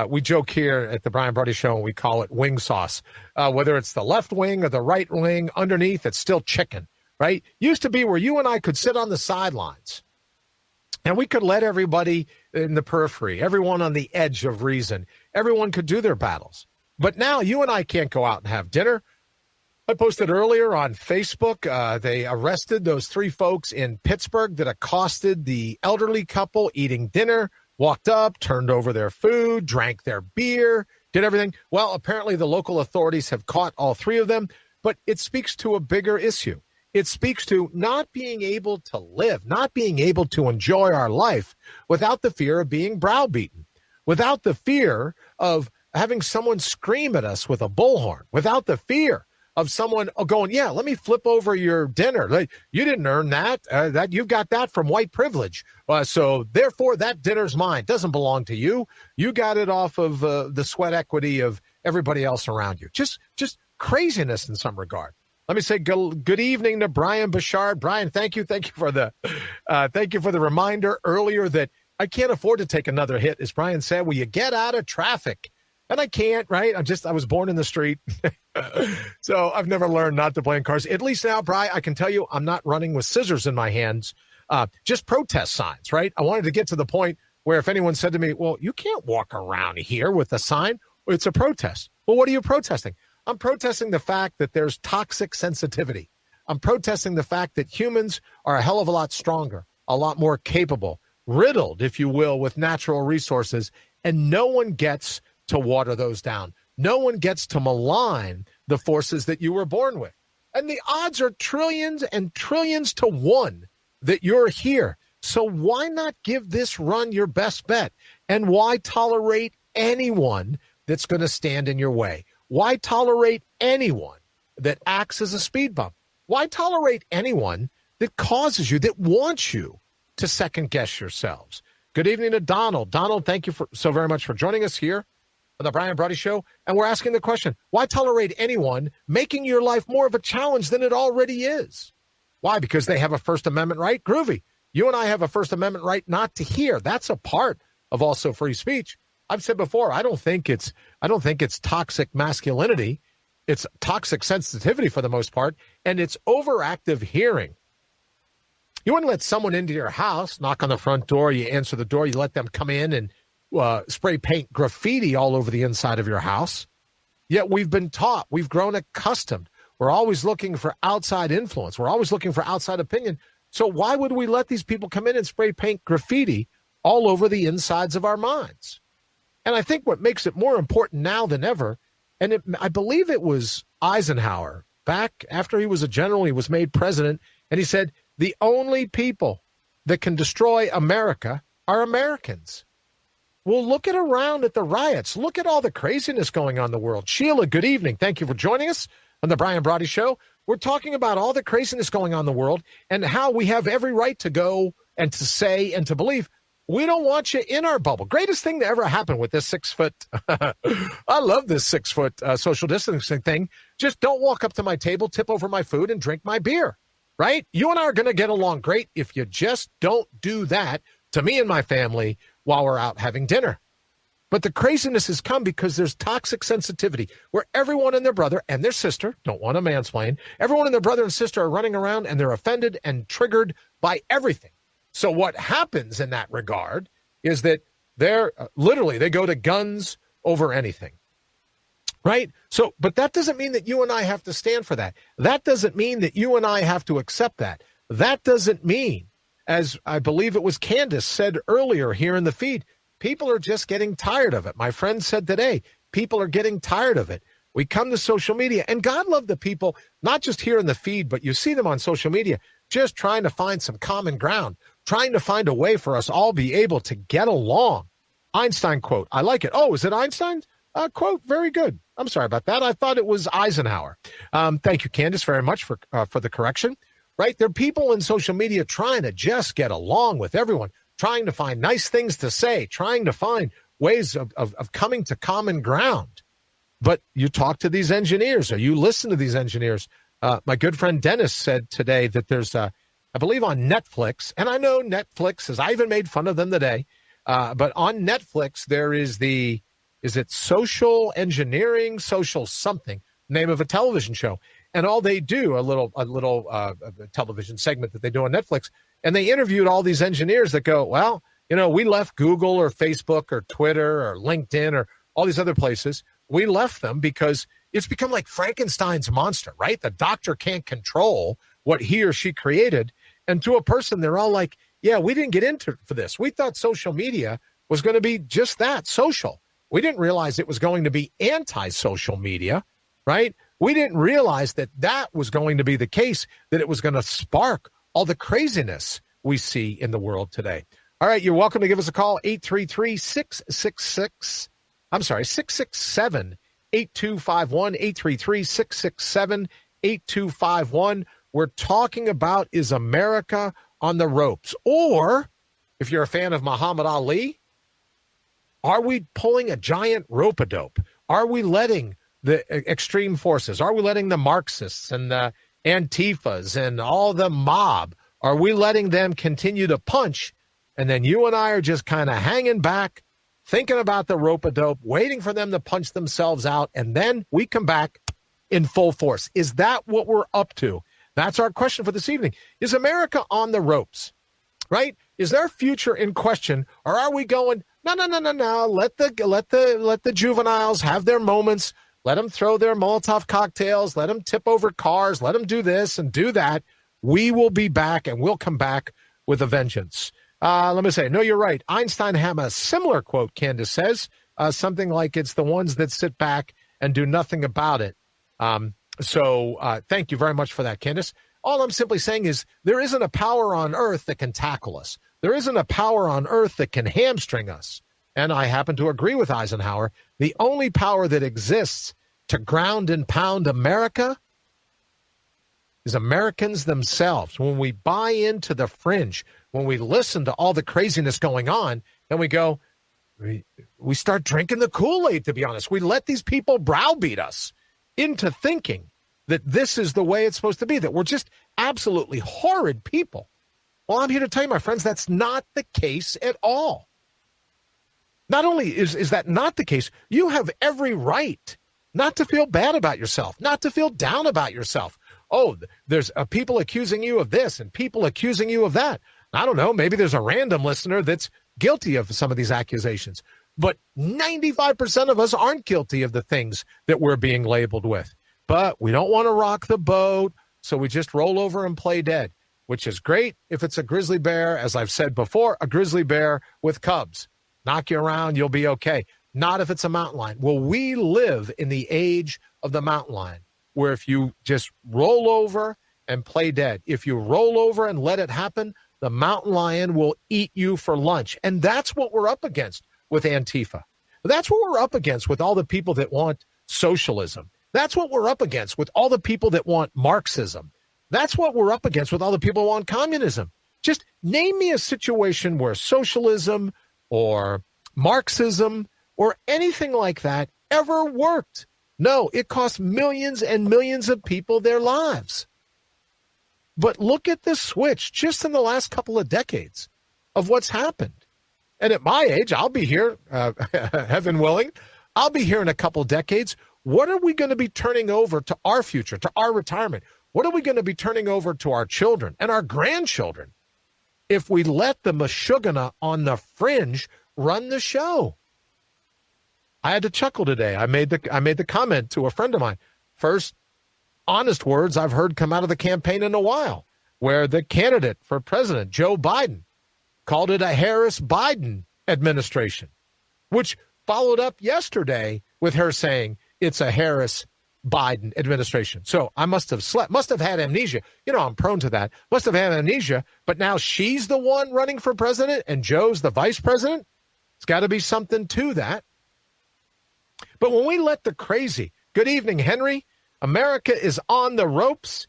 Speaker 2: we joke here at the Brian Brawdy Show and we call it wing sauce, whether it's the left wing or the right wing, underneath it's still chicken, right? Used to be where you and I could sit on the sidelines and we could let everybody in the periphery, everyone on the edge of reason, everyone could do their battles. But now you and I can't go out and have dinner. I posted earlier on Facebook, they arrested those 3 folks in Pittsburgh that accosted the elderly couple eating dinner, walked up, turned over their food, drank their beer, did everything. Well, apparently the local authorities have caught all 3 of them, but it speaks to a bigger issue. It speaks to not being able to live, not being able to enjoy our life without the fear of being browbeaten, without the fear of having someone scream at us with a bullhorn, without the fear of someone going, yeah, let me flip over your dinner. Like, you didn't earn that. That you got that from white privilege. So therefore, that dinner's mine. Doesn't belong to you. You got it off of the sweat equity of everybody else around you. Just craziness in some regard. Let me say good evening to Brian Bouchard. Brian, thank you. Thank you for the reminder earlier that I can't afford to take another hit. As Brian said, will you get out of traffic? And I can't, right? I was born in the street. So I've never learned not to play in cars. At least now, Brian, I can tell you I'm not running with scissors in my hands. Just protest signs, right? I wanted to get to the point where if anyone said to me, well, you can't walk around here with a sign. It's a protest. Well, what are you protesting? I'm protesting the fact that there's toxic sensitivity. I'm protesting the fact that humans are a hell of a lot stronger, a lot more capable, riddled, if you will, with natural resources, and no one gets to water those down. No one gets to malign the forces that you were born with. And the odds are trillions and trillions to 1 that you're here. So why not give this run your best bet? And why tolerate anyone that's going to stand in your way? Why tolerate anyone that acts as a speed bump? Why tolerate anyone that causes you, that wants you to second guess yourselves? Good evening to Donald. Donald, thank you so very much for joining us here on the Brian Brawdy Show. And we're asking the question, why tolerate anyone making your life more of a challenge than it already is? Why? Because they have a First Amendment right? Groovy. You and I have a First Amendment right not to hear. That's a part of also free speech. I've said before, I don't think it's toxic masculinity. It's toxic sensitivity for the most part, and it's overactive hearing. You wouldn't let someone into your house, knock on the front door, you answer the door, you let them come in and spray paint graffiti all over the inside of your house. Yet we've been taught, we've grown accustomed. We're always looking for outside influence. We're always looking for outside opinion. So why would we let these people come in and spray paint graffiti all over the insides of our minds? And I think what makes it more important now than ever, and I believe it was Eisenhower, back after he was a general, he was made president, and he said, the only people that can destroy America are Americans. Well, look around at the riots. Look at all the craziness going on in the world. Sheila, good evening. Thank you for joining us on the Brian Brawdy Show. We're talking about all the craziness going on in the world and how we have every right to go and to say and to believe we don't want you in our bubble. Greatest thing to ever happen with this 6 foot. I love this 6 foot social distancing thing. Just don't walk up to my table, tip over my food, and drink my beer. Right? You and I are going to get along great if you just don't do that to me and my family while we're out having dinner. But the craziness has come because there's toxic sensitivity where everyone and their brother and their sister, don't want to mansplain, everyone and their brother and sister are running around and they're offended and triggered by everything. So what happens in that regard is that they're literally, they go to guns over anything. Right? So, but that doesn't mean that you and I have to stand for that. That doesn't mean that you and I have to accept that. That doesn't mean, as I believe it was Candace said earlier here in the feed, people are just getting tired of it. My friend said today, people are getting tired of it. We come to social media, and God love the people, not just here in the feed, but you see them on social media, just trying to find some common ground, trying to find a way for us all be able to get along. Einstein quote. I like it. Oh, is it Einstein's? Quote, very good. I'm sorry about that. I thought it was Eisenhower. Thank you, Candace, very much for the correction. Right? There are people in social media trying to just get along with everyone, trying to find nice things to say, trying to find ways of coming to common ground. But you talk to these engineers or you listen to these engineers. My good friend Dennis said today that there's, I believe on Netflix, and I know Netflix, as I even made fun of them today, but on Netflix there is is it social engineering, social something, name of a television show. And all they do, a little television segment that they do on Netflix, and they interviewed all these engineers that go, well, you know, we left Google or Facebook or Twitter or LinkedIn or all these other places. We left them because it's become like Frankenstein's monster, right? The doctor can't control what he or she created. And to a person, they're all like, yeah, we didn't get into for this. We thought social media was going to be just that, social. We didn't realize it was going to be anti-social media, right? We didn't realize that was going to be the case, that it was going to spark all the craziness we see in the world today. All right, you're welcome to give us a call, 667-8251, 833-667-8251. We're talking about, is America on the ropes? Or, if you're a fan of Muhammad Ali, are we pulling a giant rope-a-dope? Are we letting the extreme forces, are we letting the Marxists and the Antifas and all the mob, are we letting them continue to punch? And then you and I are just kind of hanging back, thinking about the rope-a-dope, waiting for them to punch themselves out, and then we come back in full force. Is that what we're up to? That's our question for this evening. Is America on the ropes, right? Is their future in question, or are we going, no, let the juveniles have their moments, let them throw their Molotov cocktails, let them tip over cars, let them do this and do that. We will be back, and we'll come back with a vengeance. Let me say, no, you're right. Einstein had a similar quote, Candace says, something like it's the ones that sit back and do nothing about it. So thank you very much for that, Candace. All I'm simply saying is there isn't a power on earth that can tackle us. There isn't a power on earth that can hamstring us. And I happen to agree with Eisenhower. The only power that exists to ground and pound America is Americans themselves. When we buy into the fringe, when we listen to all the craziness going on, and we go, we start drinking the Kool-Aid, to be honest. We let these people browbeat us into thinking that this is the way it's supposed to be, that we're just absolutely horrid people. Well, I'm here to tell you, my friends, that's not the case at all. Not only is that not the case, you have every right not to feel bad about yourself, not to feel down about yourself. Oh, there's people accusing you of this and people accusing you of that. I don't know, maybe there's a random listener that's guilty of some of these accusations. But 95% of us aren't guilty of the things that we're being labeled with. But we don't want to rock the boat, so we just roll over and play dead, which is great if it's a grizzly bear, as I've said before, a grizzly bear with cubs. Knock you around, you'll be okay. Not if it's a mountain lion. Well, we live in the age of the mountain lion, where if you just roll over and play dead, if you roll over and let it happen, the mountain lion will eat you for lunch. And that's what we're up against with Antifa. That's what we're up against with all the people that want socialism. That's what we're up against with all the people that want Marxism. That's what we're up against with all the people who want communism. Just name me a situation where socialism or Marxism or anything like that ever worked. No, it cost millions and millions of people their lives. But look at the switch just in the last couple of decades of what's happened. And at my age, I'll be here, heaven willing, I'll be here in a couple of decades. What are we going to be turning over to our future, to our retirement? What are we going to be turning over to our children and our grandchildren if we let the Meshuggah on the fringe run the show? I had to chuckle today. I made the comment to a friend of mine. First honest words I've heard come out of the campaign in a while, where the candidate for president, Joe Biden, called it a Harris-Biden administration, which followed up yesterday with her saying it's a Harris-Biden administration. So I must have had amnesia. You know, I'm prone to that. Must have had amnesia, but now she's the one running for president and Joe's the vice president? It's got to be something to that. But when we let the crazy, good evening, Henry, America is on the ropes.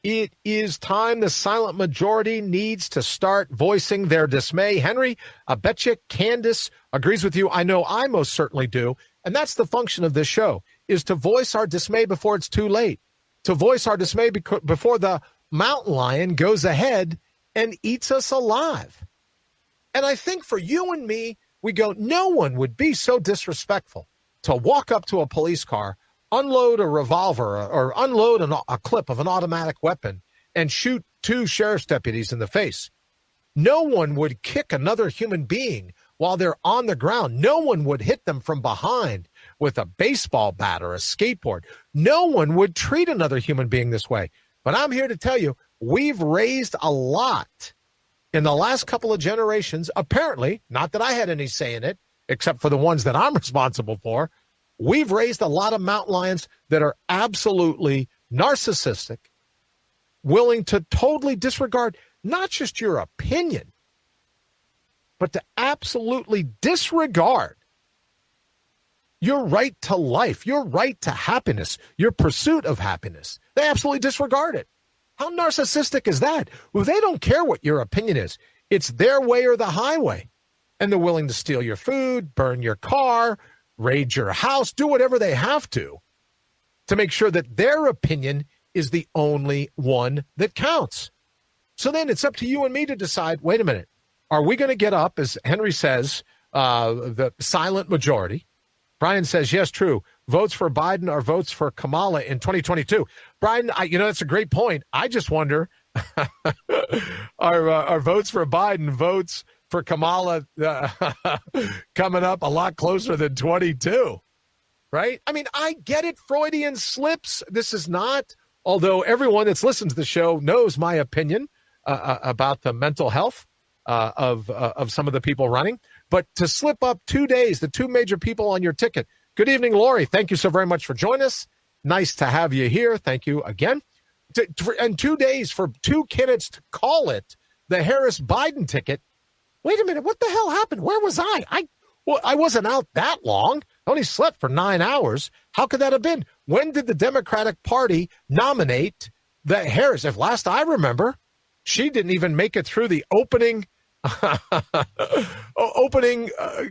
Speaker 2: It is time the silent majority needs to start voicing their dismay. Henry, I bet you Candace agrees with you. I know I most certainly do. And that's the function of this show, is to voice our dismay before it's too late, to voice our dismay before the mountain lion goes ahead and eats us alive. And I think for you and me, we go, no one would be so disrespectful to walk up to a police car, unload a revolver or unload a clip of an automatic weapon and shoot two sheriff's deputies in the face. No one would kick another human being while they're on the ground. No one would hit them from behind with a baseball bat or a skateboard. No one would treat another human being this way. But I'm here to tell you, we've raised a lot in the last couple of generations. Apparently, not that I had any say in it, except for the ones that I'm responsible for. We've raised a lot of mountain lions that are absolutely narcissistic, willing to totally disregard not just your opinion, but to absolutely disregard your right to life, your right to happiness, your pursuit of happiness. They absolutely disregard it. How narcissistic is that? Well, they don't care what your opinion is. It's their way or the highway. And they're willing to steal your food, burn your car, raid your house, do whatever they have to make sure that their opinion is the only one that counts. So then it's up to you and me to decide, wait a minute, are we going to get up, as Henry says, the silent majority? Brian says, yes, true. Votes for Biden are votes for Kamala in 2022. Brian, that's a great point. I just wonder, are votes for Biden votes for Kamala coming up a lot closer than 22, right? I mean, I get it, Freudian slips. This is not, although everyone that's listened to the show knows my opinion about the mental health of some of the people running. But to slip up 2 days, the two major people on your ticket. Good evening, Lori. Thank you so very much for joining us. Nice to have you here. Thank you again. And 2 days for two candidates to call it the Harris-Biden ticket. Wait a minute, what the hell happened? Where was I? I wasn't out that long. I only slept for 9 hours. How could that have been? When did the Democratic Party nominate the Harris? If last I remember, She didn't even make it through the opening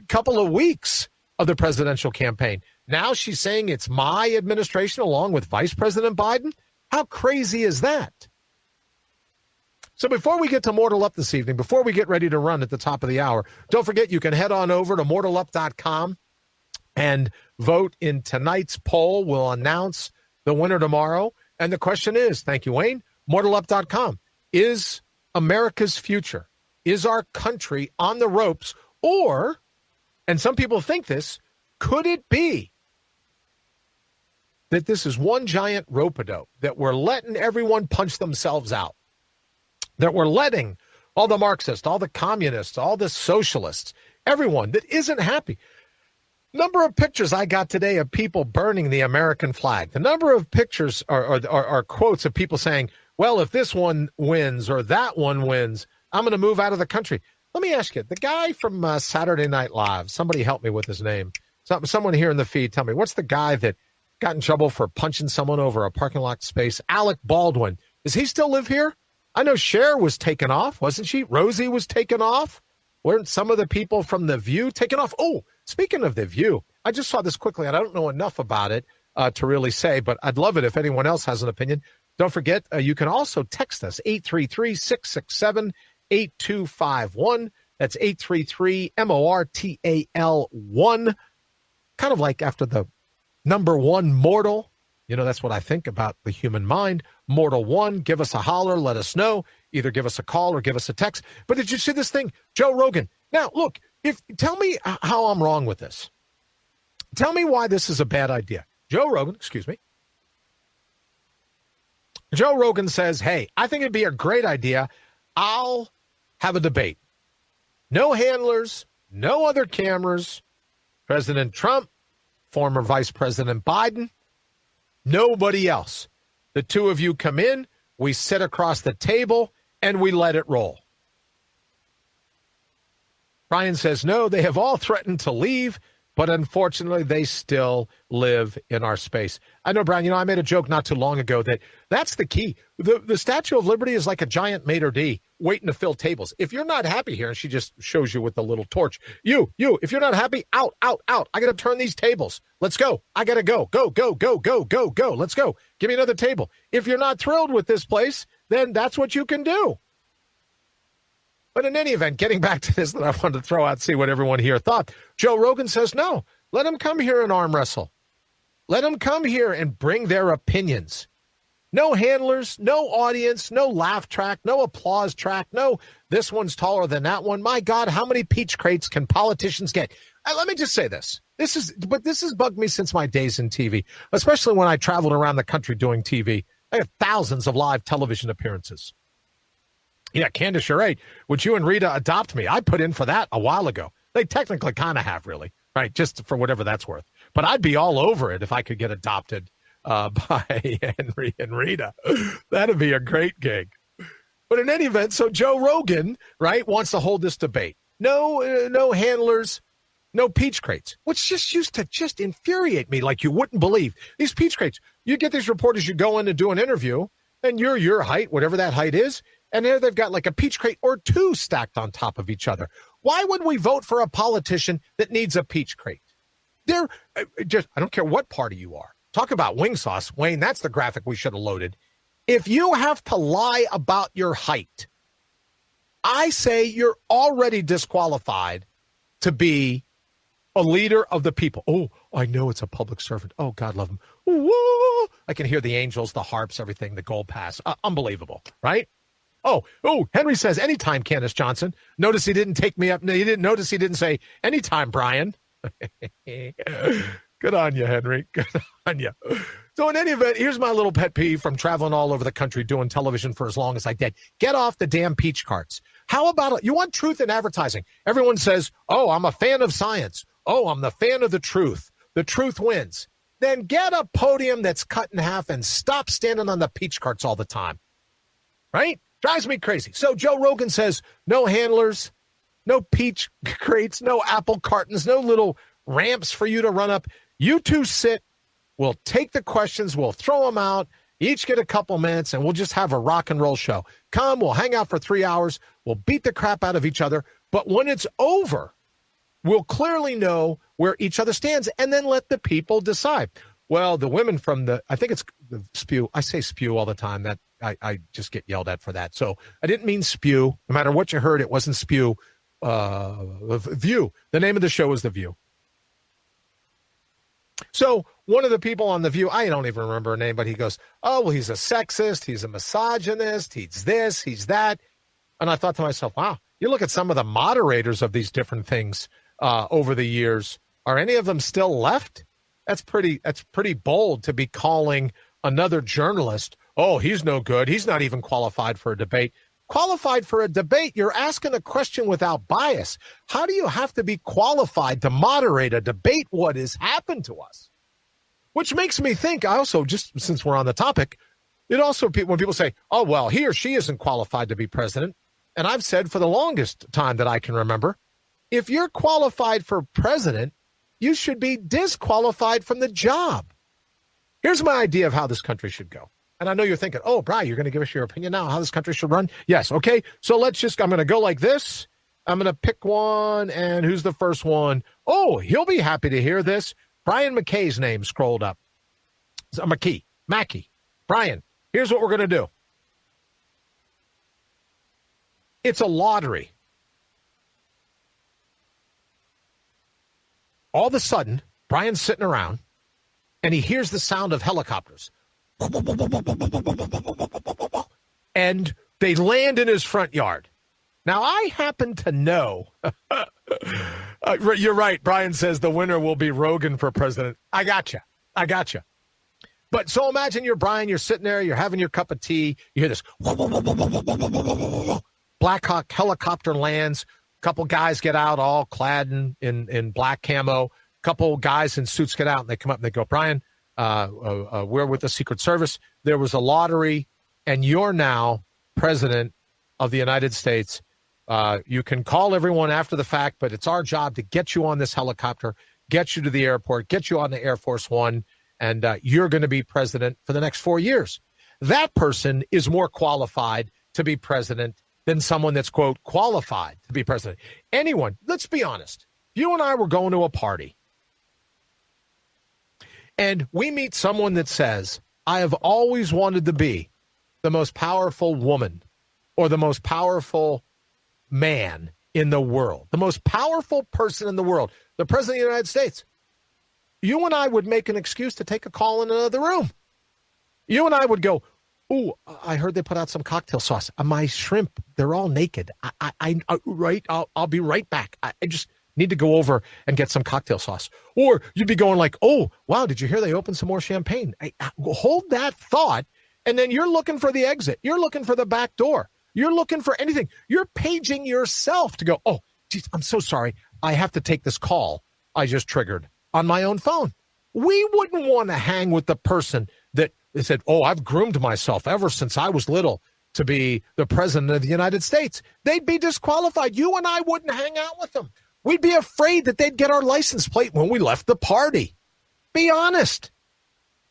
Speaker 2: couple of weeks of the presidential campaign. Now she's saying it's my administration along with Vice President Biden. How crazy is that? So before we get to Mortal Up this evening, before we get ready to run at the top of the hour, don't forget you can head on over to mortalup.com and vote in tonight's poll. We'll announce the winner tomorrow. And the question is, thank you, Wayne, mortalup.com. Is America's future, is our country on the ropes? Or, and some people think this, could it be that this is one giant rope-a-dope, that we're letting everyone punch themselves out, that we're letting all the Marxists, all the communists, all the socialists, everyone that isn't happy. Number of pictures I got today of people burning the American flag. The number of pictures are quotes of people saying, well, if this one wins or that one wins, I'm going to move out of the country. Let me ask you, the guy from Saturday Night Live, somebody help me with his name. Someone here in the feed, tell me, what's the guy that got in trouble for punching someone over a parking lot space? Alec Baldwin. Does he still live here? I know Cher was taken off, wasn't she? Rosie was taken off. Weren't some of the people from The View taken off? Oh, speaking of The View, I just saw this quickly, and I don't know enough about it to really say, but I'd love it if anyone else has an opinion. Don't forget, you can also text us, 833-667-8251. That's 833-MORTAL1. Kind of like after the number one mortal. You know, that's what I think about the human mind. Mortal One, give us a holler, let us know. Either give us a call or give us a text. But did you see this thing? Joe Rogan. Now, look, tell me how I'm wrong with this. Tell me why this is a bad idea. Joe Rogan says, hey, I think it'd be a great idea. I'll have a debate. No handlers, no other cameras. President Trump, former Vice President Biden, nobody else. The two of you come in, we sit across the table, and we let it roll. Brian says, no, they have all threatened to leave, but unfortunately, they still live in our space. I know, Brian, I made a joke not too long ago that's the key. The Statue of Liberty is like a giant maitre d' waiting to fill tables. If you're not happy here, and she just shows you with the little torch, you, if you're not happy, out. I got to turn these tables. Let's go. I got to go. Go. Let's go. Give me another table. If you're not thrilled with this place, then that's what you can do. But in any event, getting back to this that I wanted to throw out, see what everyone here thought. Joe Rogan says, no, let them come here and arm wrestle. Let them come here and bring their opinions. No handlers, no audience, no laugh track, no applause track, no this one's taller than that one. My God, how many peach crates can politicians get? Let me just say this. This has bugged me since my days in TV, especially when I traveled around the country doing TV. I have thousands of live television appearances. Yeah, Candace, you're right. Would you and Rita adopt me? I put in for that a while ago. They technically kind of have, really, right? Just for whatever that's worth. But I'd be all over it if I could get adopted by Henry and Rita. That'd be a great gig. But in any event, so Joe Rogan, right, wants to hold this debate. No handlers, no peach crates, which just used to just infuriate me like you wouldn't believe. These peach crates, you get these reporters, you go in to do an interview, and you're your height, whatever that height is, and there they've got like a peach crate or two stacked on top of each other. Why would we vote for a politician that needs a peach crate? I don't care what party you are. Talk about wing sauce. Wayne, that's the graphic we should have loaded. If you have to lie about your height, I say you're already disqualified to be a leader of the people. Oh, I know it's a public servant. Oh, God love him. Ooh, I can hear the angels, the harps, everything, the gold pass. Unbelievable, right? Oh, Henry says, anytime, Candace Johnson. Notice he didn't take me up. He didn't say, anytime, Brian. Good on you, Henry. Good on you. So in any event, here's my little pet peeve from traveling all over the country doing television for as long as I did. Get off the damn peach carts. How about it? You want truth in advertising? Everyone says, oh, I'm a fan of science. Oh, I'm the fan of the truth. The truth wins. Then get a podium that's cut in half and stop standing on the peach carts all the time. Right? Drives me crazy. So Joe Rogan says, no handlers, no peach crates, no apple cartons, no little ramps for you to run up. You two sit. We'll take the questions. We'll throw them out. You each get a couple minutes, and we'll just have a rock and roll show. Come, we'll hang out for 3 hours. We'll beat the crap out of each other. But when it's over, we'll clearly know where each other stands and then let the people decide. Well, the women from I think it's the spew. I say spew all the time. That I just get yelled at for that. So I didn't mean spew. No matter what you heard, it wasn't spew. View. The name of the show is The View. So one of the people on The View, I don't even remember her name, but he goes, oh, well, he's a sexist. He's a misogynist. He's this, he's that. And I thought to myself, wow, you look at some of the moderators of these different things over the years. Are any of them still left? That's pretty bold to be calling another journalist, oh, he's no good. He's not even qualified for a debate. Qualified for a debate, you're asking a question without bias. How do you have to be qualified to moderate a debate? What has happened to us? Which makes me think, I also, just since we're on the topic, it also, when people say, oh, well, he or she isn't qualified to be president, and I've said for the longest time that I can remember, if you're qualified for president, you should be disqualified from the job. Here's my idea of how this country should go. And I know you're thinking, oh, Brian, you're going to give us your opinion now how this country should run? Yes, okay. So I'm going to go like this. I'm going to pick one, and who's the first one? Oh, he'll be happy to hear this. Brian McKay's name scrolled up. Mackey. Brian, here's what we're going to do. It's a lottery. All of a sudden, Brian's sitting around, and he hears the sound of helicopters. And they land in his front yard. Now, I happen to know. You're right. Brian says the winner will be Rogan for president. I got you. But so imagine you're Brian. You're sitting there. You're having your cup of tea. You hear this. Black Hawk helicopter lands. A couple guys get out all clad in black camo. A couple guys in suits get out, and they come up and they go, Brian, we're with the Secret Service. There was a lottery, and you're now president of the United States. You can call everyone after the fact, but it's our job to get you on this helicopter, get you to the airport, get you on the Air Force One, and you're going to be president for the next 4 years. That person is more qualified to be president than someone that's, quote, qualified to be president. Anyone, let's be honest. You and I were going to a party, and we meet someone that says, I have always wanted to be the most powerful woman or the most powerful man in the world, the most powerful person in the world, the president of the United States. You and I would make an excuse to take a call in another room. You and I would go, oh, I heard they put out some cocktail sauce. My shrimp, they're all naked. I'll be right back. I just need to go over and get some cocktail sauce. Or you'd be going like, oh, wow, did you hear they opened some more champagne? Hold that thought, and then you're looking for the exit. You're looking for the back door. You're looking for anything. You're paging yourself to go, oh, geez, I'm so sorry. I have to take this call I just triggered on my own phone. We wouldn't want to hang with the person that said, oh, I've groomed myself ever since I was little to be the president of the United States. They'd be disqualified. You and I wouldn't hang out with them. We'd be afraid that they'd get our license plate when we left the party. Be honest.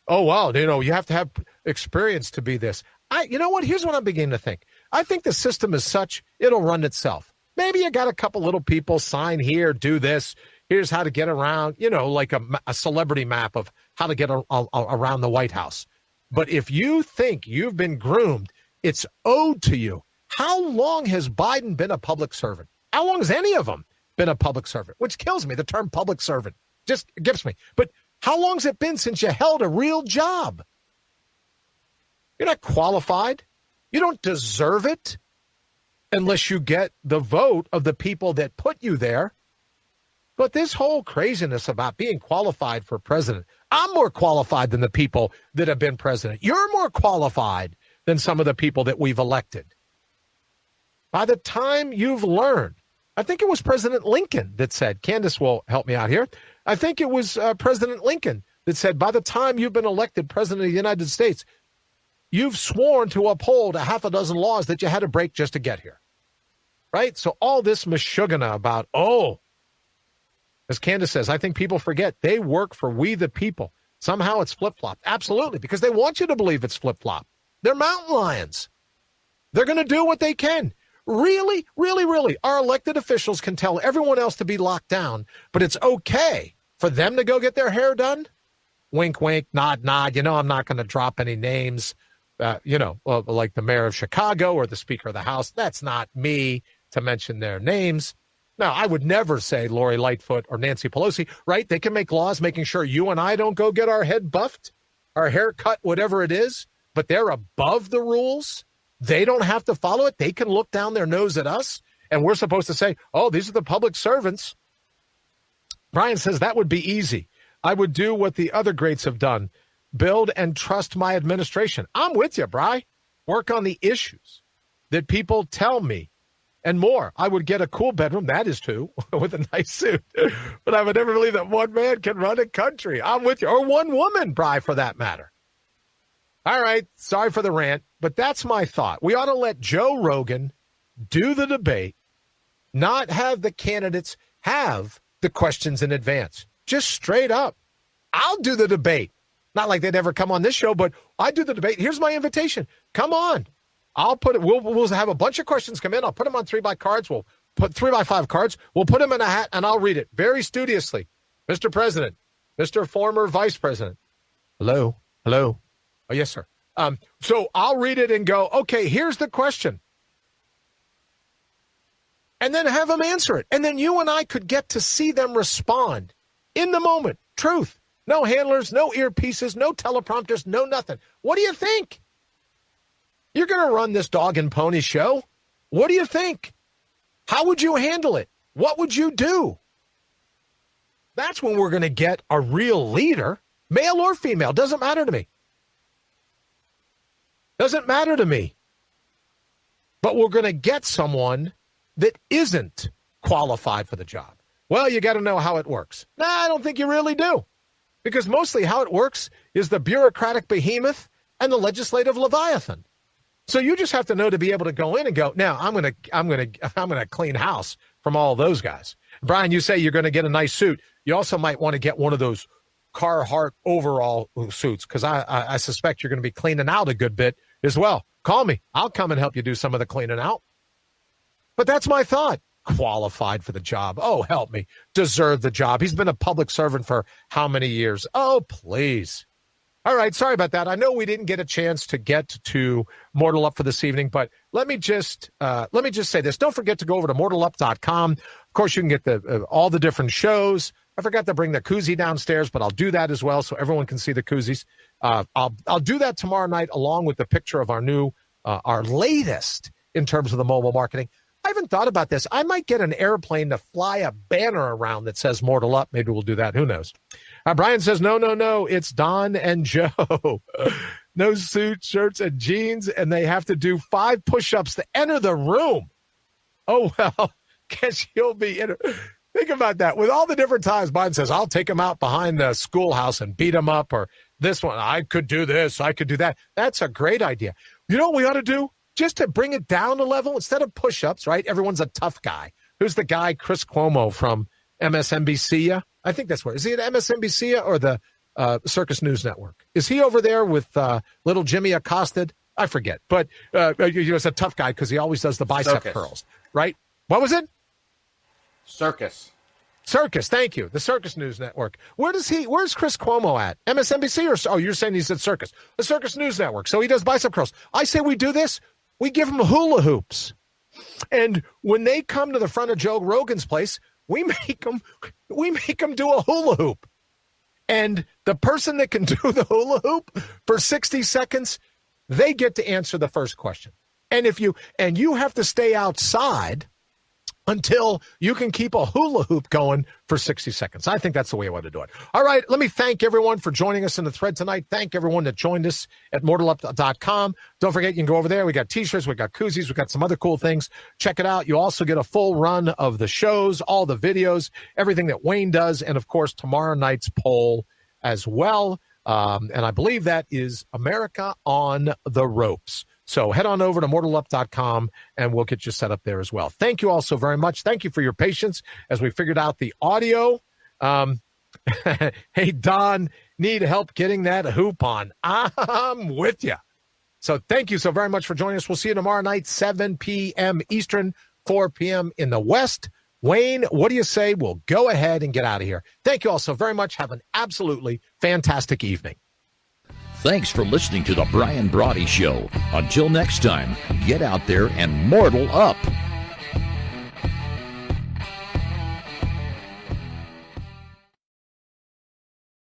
Speaker 2: Oh, wow, you have to have experience to be this. You know what? Here's what I'm beginning to think. I think the system is such, it'll run itself. Maybe you got a couple little people sign here, do this. Here's how to get around, like a celebrity map of how to get around the White House. But if you think you've been groomed, it's owed to you. How long has Biden been a public servant? How long has any of them been a public servant? Which kills me, the term public servant. Just gives me. But how long's it been since you held a real job? You're not qualified. You don't deserve it unless you get the vote of the people that put you there. But this whole craziness about being qualified for president, I'm more qualified than the people that have been president. You're more qualified than some of the people that we've elected. By the time you've learned, I think it was President Lincoln that said, Candace will help me out here. I think it was President Lincoln that said, by the time you've been elected president of the United States, you've sworn to uphold a half a dozen laws that you had to break just to get here. Right? So all this mashugana about, as Candace says, I think people forget they work for we the people. Somehow it's flip-flop. Absolutely, because they want you to believe it's flip-flop. They're mountain lions. They're going to do what they can. Really, really, really, our elected officials can tell everyone else to be locked down, but it's okay for them to go get their hair done? Wink, wink, nod, nod. I'm not going to drop any names, like the mayor of Chicago or the Speaker of the House. That's not me to mention their names. Now, I would never say Lori Lightfoot or Nancy Pelosi, right? They can make laws making sure you and I don't go get our head buffed, our hair cut, whatever it is, but they're above the rules. They don't have to follow it. They can look down their nose at us, and we're supposed to say, oh, these are the public servants. Brian says that would be easy. I would do what the other greats have done, build and trust my administration. I'm with you, Bri. Work on the issues that people tell me and more. I would get a cool bedroom, that is too, with a nice suit. But I would never believe that one man can run a country. I'm with you. Or one woman, Bri, for that matter. All right, sorry for the rant, but that's my thought. We ought to let Joe Rogan do the debate, not have the candidates have the questions in advance. Just straight up. I'll do the debate. Not like they'd ever come on this show, but I do the debate. Here's my invitation. Come on. I'll put it. We'll have a bunch of questions come in. I'll put them on 3x cards. We'll put 3x5 cards. We'll put them in a hat, and I'll read it very studiously. Mr. President, Mr. Former Vice President. Hello. Oh, yes, sir. So I'll read it and go, okay, here's the question. And then have them answer it. And then you and I could get to see them respond in the moment. Truth. No handlers, no earpieces, no teleprompters, no nothing. What do you think? You're going to run this dog and pony show. What do you think? How would you handle it? What would you do? That's when we're going to get a real leader, male or female. Doesn't matter to me. Doesn't matter to me. But we're going to get someone that isn't qualified for the job. Well, you got to know how it works. Nah, I don't think you really do. Because mostly how it works is the bureaucratic behemoth and the legislative leviathan. So you just have to know to be able to go in and go, now I'm going to clean house from all those guys. Brian, you say you're going to get a nice suit. You also might want to get one of those Carhartt overall suits, because I suspect you're going to be cleaning out a good bit as well. Call me. I'll come and help you do some of the cleaning out. But that's my thought. Qualified for the job. Oh, help me. Deserve the job. He's been a public servant for how many years? Oh, please. All right. Sorry about that. I know we didn't get a chance to get to Mortal Up for this evening, but let me just say this. Don't forget to go over to mortalup.com. Of course, you can get all the different shows. I forgot to bring the koozie downstairs, but I'll do that as well so everyone can see the koozies. I'll do that tomorrow night along with the picture of our latest in terms of the mobile marketing. I haven't thought about this. I might get an airplane to fly a banner around that says Mortal Up. Maybe we'll do that. Who knows? Brian says, no. It's Don and Joe. No suits, shirts, and jeans, and they have to do 5 push-ups to enter the room. Oh, well, guess you'll be in. Think about that. With all the different times Biden says, I'll take him out behind the schoolhouse and beat him up, or this one, I could do this, I could do that. That's a great idea. You know what we ought to do? Just to bring it down a level, instead of push-ups, right? Everyone's a tough guy. Who's the guy, Chris Cuomo from MSNBC? I think that's where. Is he at MSNBC or the Circus News Network? Is he over there with little Jimmy accosted? I forget. But he's a tough guy because he always does the bicep curls, right? What was it?
Speaker 3: Circus, thank you. The Circus News Network. Where's Chris Cuomo at? MSNBC or you're saying he's at Circus? The Circus News Network. So he does bicep curls. I say we do this. We give them hula hoops. And when they come to the front of Joe Rogan's place, we make them do a hula hoop. And the person that can do the hula hoop for 60 seconds, they get to answer the first question. And you have to stay outside until you can keep a hula hoop going for 60 seconds. I think that's the way I want to do it. All right, let me thank everyone for joining us in the thread tonight. Thank everyone that joined us at mortalup.com. Don't forget, you can go over there. We got T-shirts, we got koozies, we got some other cool things. Check it out. You also get a full run of the shows, all the videos, everything that Wayne does, and, of course, tomorrow night's poll as well. And I believe that is America on the Ropes. So head on over to mortalup.com, and we'll get you set up there as well. Thank you all so very much. Thank you for your patience as we figured out the audio.
Speaker 2: Hey, Don, need help getting that hoop on. I'm with you. So thank you so very much for joining us. We'll see you tomorrow night, 7 p.m. Eastern, 4 p.m. in the West. Wayne, what do you say? We'll go ahead and get out of here. Thank you all so very much. Have an absolutely fantastic evening.
Speaker 1: Thanks for listening to the Brian Brawdy Show. Until next time, get out there and mortal up.